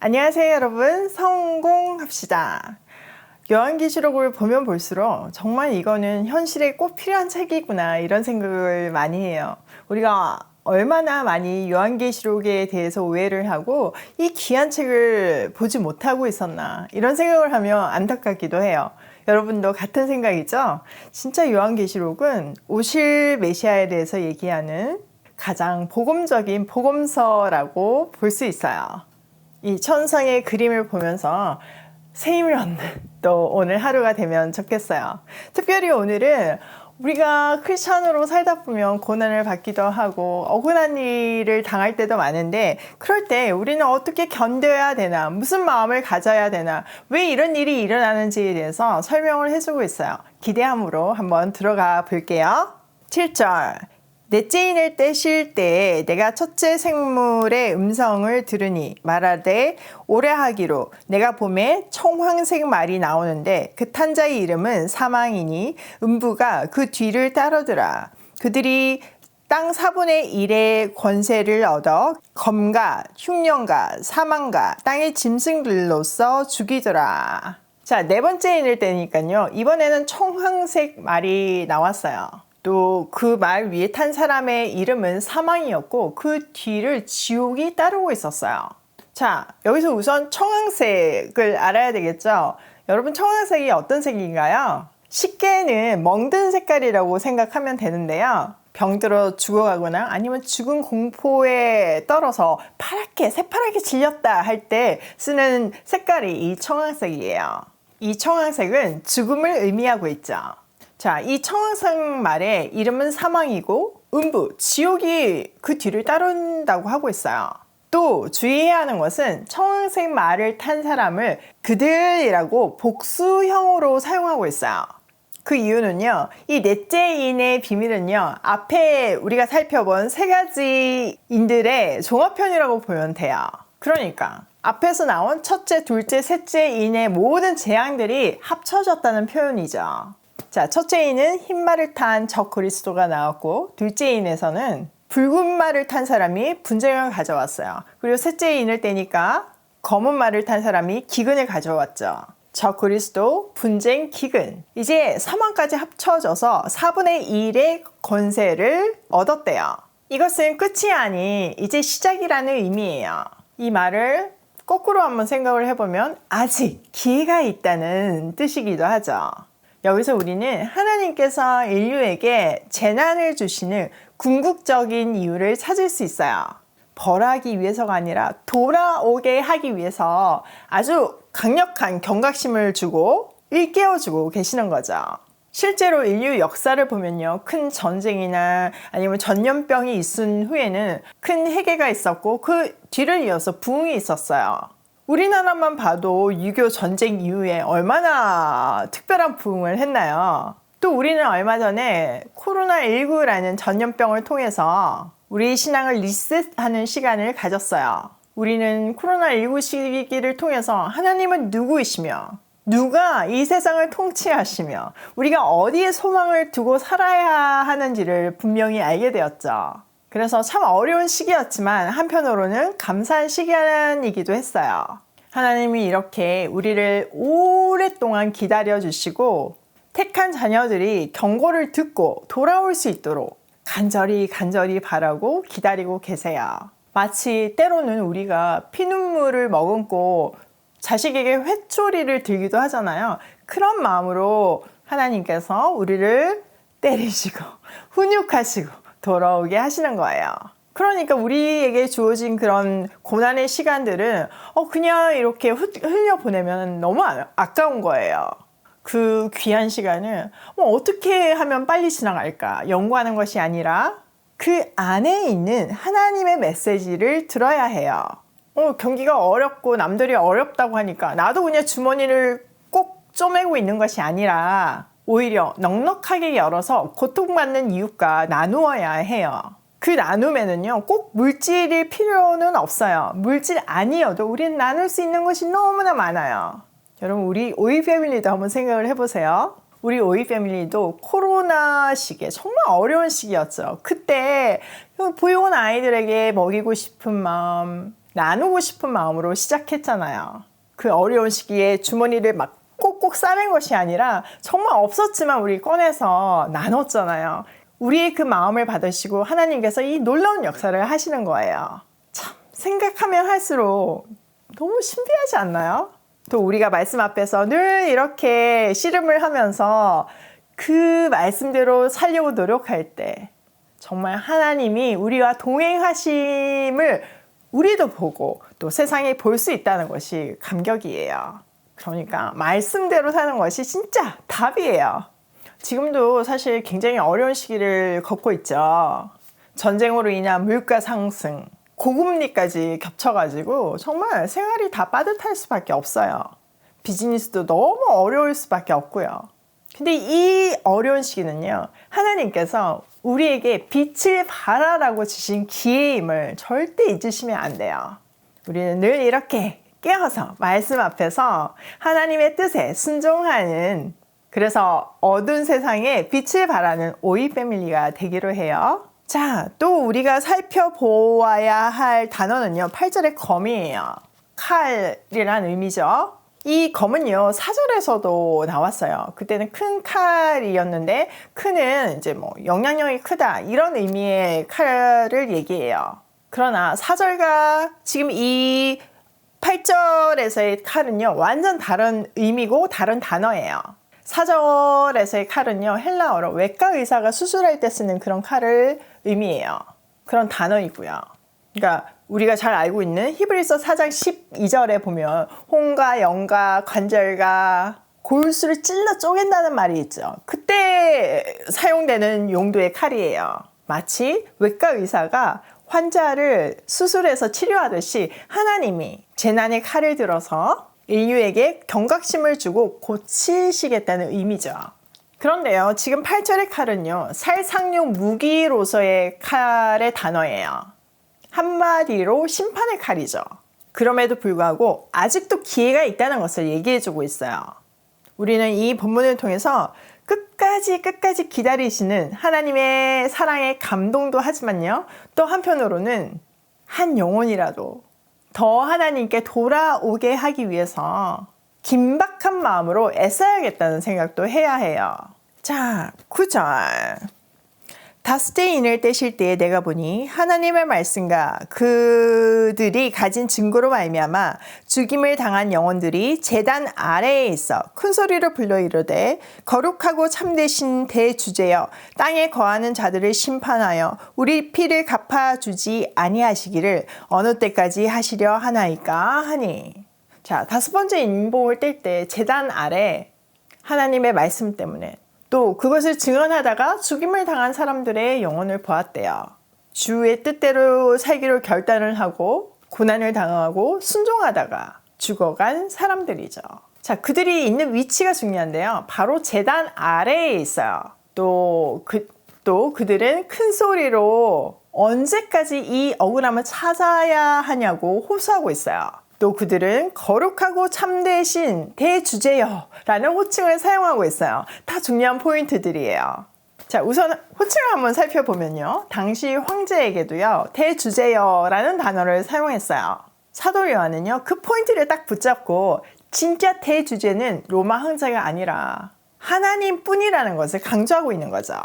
안녕하세요 여러분, 성공합시다. 요한계시록을 보면 볼수록 정말 이거는 현실에 꼭 필요한 책이구나 이런 생각을 많이 해요. 우리가 얼마나 많이 요한계시록에 대해서 오해를 하고 이 귀한 책을 보지 못하고 있었나 이런 생각을 하면 안타깝기도 해요. 여러분도 같은 생각이죠? 진짜 요한계시록은 오실 메시아에 대해서 얘기하는 가장 복음적인 복음서라고 볼 수 있어요. 이 천상의 그림을 보면서 새 힘을 얻는 또 오늘 하루가 되면 좋겠어요. 특별히 오늘은 우리가 크리스찬으로 살다 보면 고난을 받기도 하고 억울한 일을 당할 때도 많은데, 그럴 때 우리는 어떻게 견뎌야 되나, 무슨 마음을 가져야 되나, 왜 이런 일이 일어나는지에 대해서 설명을 해주고 있어요. 기대함으로 한번 들어가 볼게요. 7절, 넷째 인을 떼실 때에 내가 첫째 생물의 음성을 들으니 말하되 오래하기로, 내가 봄에 청황색 말이 나오는데 그 탄 자의 이름은 사망이니 음부가 그 뒤를 따르더라. 그들이 땅 4분의 1의 권세를 얻어 검과 흉년과 사망과 땅의 짐승들로서 죽이더라. 자, 네 번째 인을 떼니까요, 이번에는 청황색 말이 나왔어요. 또 그 말 위에 탄 사람의 이름은 사망이었고 그 뒤를 지옥이 따르고 있었어요. 자, 여기서 우선 청황색을 알아야 되겠죠? 여러분, 청황색이 어떤 색인가요? 쉽게는 멍든 색깔이라고 생각하면 되는데요. 병들어 죽어가거나 아니면 죽은 공포에 떨어서 파랗게 새파랗게 질렸다 할 때 쓰는 색깔이 이 청황색이에요. 이 청황색은 죽음을 의미하고 있죠. 자, 이 청황색 말의 이름은 사망이고 음부, 지옥이 그 뒤를 따른다고 하고 있어요. 또 주의해야 하는 것은 청황색 말을 탄 사람을 그들이라고 복수형으로 사용하고 있어요. 그 이유는요, 이 넷째 인의 비밀은요, 앞에 우리가 살펴본 세 가지 인들의 종합편이라고 보면 돼요. 그러니까 앞에서 나온 첫째, 둘째, 셋째 인의 모든 재앙들이 합쳐졌다는 표현이죠. 자, 첫째 인은 흰 말을 탄 적 그리스도가 나왔고, 둘째 인에서는 붉은 말을 탄 사람이 분쟁을 가져왔어요. 그리고 셋째 인을 떼니까 검은 말을 탄 사람이 기근을 가져왔죠. 적 그리스도, 분쟁, 기근. 이제 사망까지 합쳐져서 4분의 1의 권세를 얻었대요. 이것은 끝이 아닌 이제 시작이라는 의미예요. 이 말을 거꾸로 한번 생각을 해보면 아직 기회가 있다는 뜻이기도 하죠. 여기서 우리는 하나님께서 인류에게 재난을 주시는 궁극적인 이유를 찾을 수 있어요. 벌하기 위해서가 아니라 돌아오게 하기 위해서 아주 강력한 경각심을 주고 일깨워주고 계시는 거죠. 실제로 인류 역사를 보면요, 큰 전쟁이나 아니면 전염병이 있은 후에는 큰 해계가 있었고 그 뒤를 이어서 부흥이 있었어요. 우리나라만 봐도 6.25 전쟁 이후에 얼마나 특별한 부흥을 했나요? 또 우리는 얼마 전에 코로나19라는 전염병을 통해서 우리 신앙을 리셋하는 시간을 가졌어요. 우리는 코로나19 시기를 통해서 하나님은 누구이시며 누가 이 세상을 통치하시며 우리가 어디에 소망을 두고 살아야 하는지를 분명히 알게 되었죠. 그래서 참 어려운 시기였지만 한편으로는 감사한 시간이기도 했어요. 하나님이 이렇게 우리를 오랫동안 기다려주시고 택한 자녀들이 경고를 듣고 돌아올 수 있도록 간절히 바라고 기다리고 계세요. 마치 때로는 우리가 피눈물을 머금고 자식에게 회초리를 들기도 하잖아요. 그런 마음으로 하나님께서 우리를 때리시고 훈육하시고 돌아오게 하시는 거예요. 그러니까 우리에게 주어진 그런 고난의 시간들은 그냥 이렇게 흘려보내면 너무 아까운 거예요. 그 귀한 시간을 어떻게 하면 빨리 지나갈까 연구하는 것이 아니라 그 안에 있는 하나님의 메시지를 들어야 해요. 경기가 어렵고 남들이 어렵다고 하니까 나도 그냥 주머니를 꼭 쪼매고 있는 것이 아니라 오히려 넉넉하게 열어서 고통받는 이웃과 나누어야 해요. 그 나눔에는요, 꼭 물질이 필요는 없어요. 물질 아니어도 우리는 나눌 수 있는 것이 너무나 많아요. 여러분, 우리 오이 패밀리도 한번 생각을 해보세요. 우리 오이 패밀리도 코로나 시기에 정말 어려운 시기였죠. 그때 보육원 아이들에게 먹이고 싶은 마음, 나누고 싶은 마음으로 시작했잖아요. 그 어려운 시기에 주머니를 막 꼭꼭 싸맨 것이 아니라 정말 없었지만 우리 꺼내서 나눴잖아요. 우리의 그 마음을 받으시고 하나님께서 이 놀라운 역사를 하시는 거예요. 참 생각하면 할수록 너무 신비하지 않나요? 또 우리가 말씀 앞에서 늘 이렇게 씨름을 하면서 그 말씀대로 살려고 노력할 때 정말 하나님이 우리와 동행하심을 우리도 보고 또 세상이 볼 수 있다는 것이 감격이에요. 그러니까 말씀대로 사는 것이 진짜 답이에요. 지금도 사실 굉장히 어려운 시기를 겪고 있죠. 전쟁으로 인한 물가 상승, 고금리까지 겹쳐가지고 정말 생활이 다 빠듯할 수밖에 없어요. 비즈니스도 너무 어려울 수밖에 없고요. 근데 이 어려운 시기는요, 하나님께서 우리에게 빛을 발하라고 주신 기회임을 절대 잊으시면 안 돼요. 우리는 늘 이렇게 깨어서 말씀 앞에서 하나님의 뜻에 순종하는, 그래서 어두운 세상에 빛을 발하는 오이 패밀리가 되기로 해요. 자, 또 우리가 살펴보아야 할 단어는요, 8절의 검이에요. 칼이란 의미죠. 이 검은요, 사절에서도 나왔어요. 그때는 큰 칼이었는데, 큰은 이제 뭐 영향력이 크다 이런 의미의 칼을 얘기해요. 그러나 사절과 지금 이 8절에서의 칼은요, 완전 다른 의미고 다른 단어예요. 4절에서의 칼은요, 헬라어로 외과 의사가 수술할 때 쓰는 그런 칼을 의미해요. 그런 단어이고요. 그러니까 우리가 잘 알고 있는 히브리서 4장 12절에 보면 홍과 영과 관절과 골수를 찔러 쪼갠다는 말이 있죠. 그때 사용되는 용도의 칼이에요. 마치 외과 의사가 환자를 수술해서 치료하듯이 하나님이 재난의 칼을 들어서 인류에게 경각심을 주고 고치시겠다는 의미죠. 그런데요, 지금 8절의 칼은요, 살상용 무기로서의 칼의 단어예요. 한마디로 심판의 칼이죠. 그럼에도 불구하고 아직도 기회가 있다는 것을 얘기해주고 있어요. 우리는 이 본문을 통해서 끝까지 기다리시는 하나님의 사랑에 감동도 하지만요, 또 한편으로는 한 영혼이라도 더 하나님께 돌아오게 하기 위해서 긴박한 마음으로 애써야겠다는 생각도 해야 해요. 자, 9절. 다스테 인을 떼실 때에 내가 보니 하나님의 말씀과 그들이 가진 증거로 말미암아 죽임을 당한 영혼들이 제단 아래에 있어 큰 소리로 불러 이르되 거룩하고 참되신 대주제여 땅에 거하는 자들을 심판하여 우리 피를 갚아주지 아니하시기를 어느 때까지 하시려 하나이까 하니. 자, 5번째 인봉을 뗄 때 제단 아래 하나님의 말씀 때문에 또 그것을 증언하다가 죽임을 당한 사람들의 영혼을 보았대요. 주의 뜻대로 살기로 결단을 하고 고난을 당하고 순종하다가 죽어간 사람들이죠. 자, 그들이 있는 위치가 중요한데요. 바로 제단 아래에 있어요. 또 그들은 큰 소리로 언제까지 이 억울함을 찾아야 하냐고 호소하고 있어요. 또 그들은 거룩하고 참되신 대주제여 라는 호칭을 사용하고 있어요. 다 중요한 포인트들이에요. 자, 우선 호칭을 한번 살펴보면요, 당시 황제에게도요 대주제여 라는 단어를 사용했어요. 사도 요한은요 그 포인트를 딱 붙잡고 진짜 대주제는 로마 황제가 아니라 하나님 뿐이라는 것을 강조하고 있는 거죠.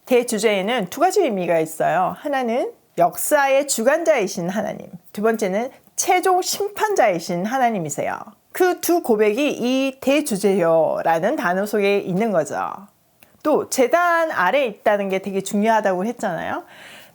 대주제에는 두 가지 의미가 있어요. 하나는 역사의 주관자이신 하나님, 두 번째는 최종 심판자이신 하나님이세요. 그 두 고백이 이 대주제여라는 단어 속에 있는 거죠. 또 제단 아래에 있다는 게 되게 중요하다고 했잖아요.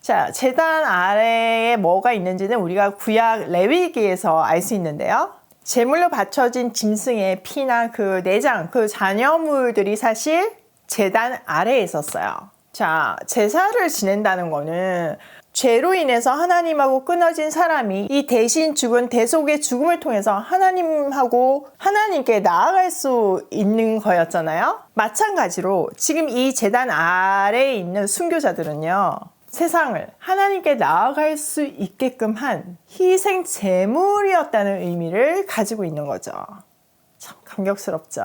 자, 제단 아래에 뭐가 있는지는 우리가 구약 레위기에서 알 수 있는데요. 제물로 바쳐진 짐승의 피나 그 내장, 그 잔여물들이 사실 제단 아래에 있었어요. 자, 제사를 지낸다는 거는 죄로 인해서 하나님하고 끊어진 사람이 이 대신 죽은 대속의 죽음을 통해서 하나님께 나아갈 수 있는 거였잖아요. 마찬가지로 지금 이 제단 아래에 있는 순교자들은요, 세상을 하나님께 나아갈 수 있게끔 한 희생 제물이었다는 의미를 가지고 있는 거죠. 참 감격스럽죠.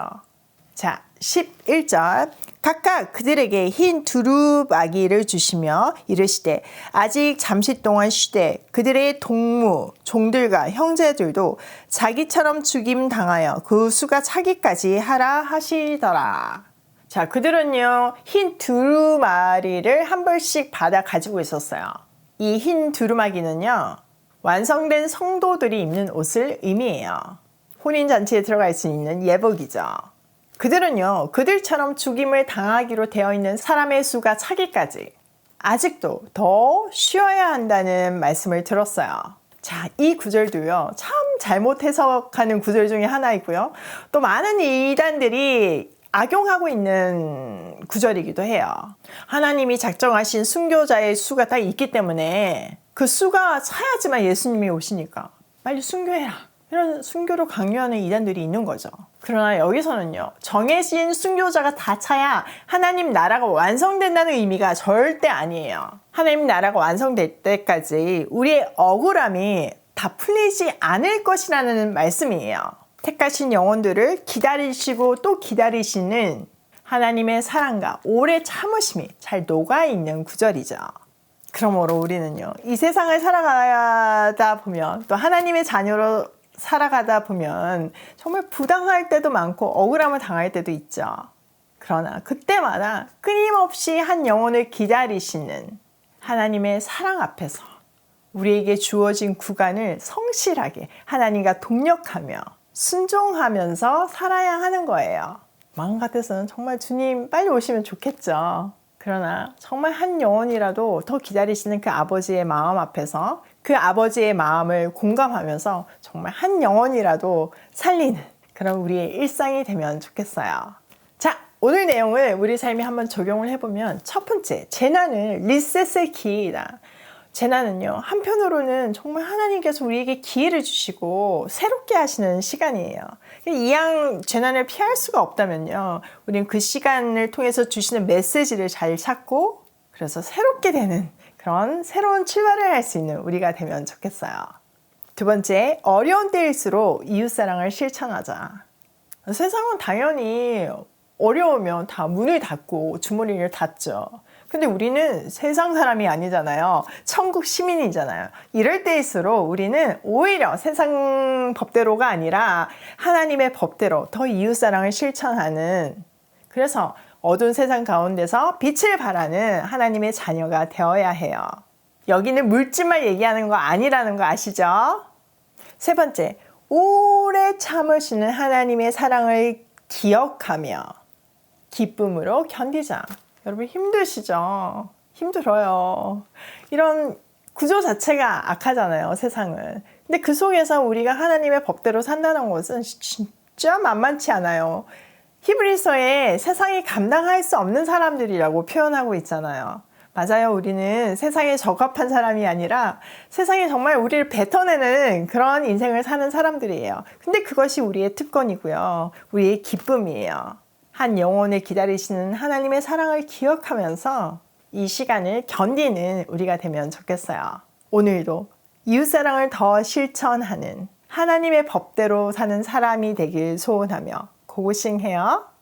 자, 11절. 각각 그들에게 흰 두루마기를 주시며 이르시되 아직 잠시 동안 쉬되 그들의 동무, 종들과 형제들도 자기처럼 죽임 당하여 그 수가 차기까지 하라 하시더라. 자, 그들은요, 흰 두루마리를 한 벌씩 받아 가지고 있었어요. 이 흰 두루마기는요, 완성된 성도들이 입는 옷을 의미해요. 혼인잔치에 들어갈 수 있는 예복이죠. 그들은요, 그들처럼 죽임을 당하기로 되어 있는 사람의 수가 차기까지 아직도 더 쉬어야 한다는 말씀을 들었어요. 자, 이 구절도요, 참 잘못 해석하는 구절 중에 하나이고요. 또 많은 이단들이 악용하고 있는 구절이기도 해요. 하나님이 작정하신 순교자의 수가 딱 있기 때문에 그 수가 차야지만 예수님이 오시니까 빨리 순교해라. 이런 순교를 강요하는 이단들이 있는 거죠. 그러나 여기서는요, 정해진 순교자가 다 차야 하나님 나라가 완성된다는 의미가 절대 아니에요. 하나님 나라가 완성될 때까지 우리의 억울함이 다 풀리지 않을 것이라는 말씀이에요. 택하신 영혼들을 기다리시고 또 기다리시는 하나님의 사랑과 오래 참으심이 잘 녹아있는 구절이죠. 그러므로 우리는요, 이 세상을 살아가다 보면 또 하나님의 자녀로 살아가다 보면 정말 부당할 때도 많고 억울함을 당할 때도 있죠. 그러나 그때마다 끊임없이 한 영혼을 기다리시는 하나님의 사랑 앞에서 우리에게 주어진 구간을 성실하게 하나님과 동력하며 순종하면서 살아야 하는 거예요. 마음 같아서는 정말 주님 빨리 오시면 좋겠죠. 그러나 정말 한 영혼이라도 더 기다리시는 그 아버지의 마음 앞에서 그 아버지의 마음을 공감하면서 정말 한 영혼이라도 살리는 그런 우리의 일상이 되면 좋겠어요. 자, 오늘 내용을 우리 삶에 한번 적용을 해보면 첫 번째, 재난은 리셋의 기회이다. 재난은요, 한편으로는 정말 하나님께서 우리에게 기회를 주시고 새롭게 하시는 시간이에요. 이왕 재난을 피할 수가 없다면요, 우리는 그 시간을 통해서 주시는 메시지를 잘 찾고 그래서 새롭게 되는 그런 새로운 출발을 할 수 있는 우리가 되면 좋겠어요. 두 번째, 어려운 때일수록 이웃사랑을 실천하자. 세상은 당연히 어려우면 다 문을 닫고 주머니를 닫죠. 근데 우리는 세상 사람이 아니잖아요. 천국 시민이잖아요. 이럴 때일수록 우리는 오히려 세상 법대로가 아니라 하나님의 법대로 더 이웃사랑을 실천하는, 그래서 어두운 세상 가운데서 빛을 발하는 하나님의 자녀가 되어야 해요. 여기는 물질만 얘기하는 거 아니라는 거 아시죠? 세 번째, 오래 참으시는 하나님의 사랑을 기억하며 기쁨으로 견디자. 여러분 힘드시죠? 힘들어요. 이런 구조 자체가 악하잖아요, 세상은. 근데 그 속에서 우리가 하나님의 법대로 산다는 것은 진짜 만만치 않아요. 히브리서에 세상이 감당할 수 없는 사람들이라고 표현하고 있잖아요. 맞아요. 우리는 세상에 적합한 사람이 아니라 세상에 정말 우리를 뱉어내는 그런 인생을 사는 사람들이에요. 근데 그것이 우리의 특권이고요. 우리의 기쁨이에요. 한 영혼을 기다리시는 하나님의 사랑을 기억하면서 이 시간을 견디는 우리가 되면 좋겠어요. 오늘도 이웃사랑을 더 실천하는 하나님의 법대로 사는 사람이 되길 소원하며 고고싱해요.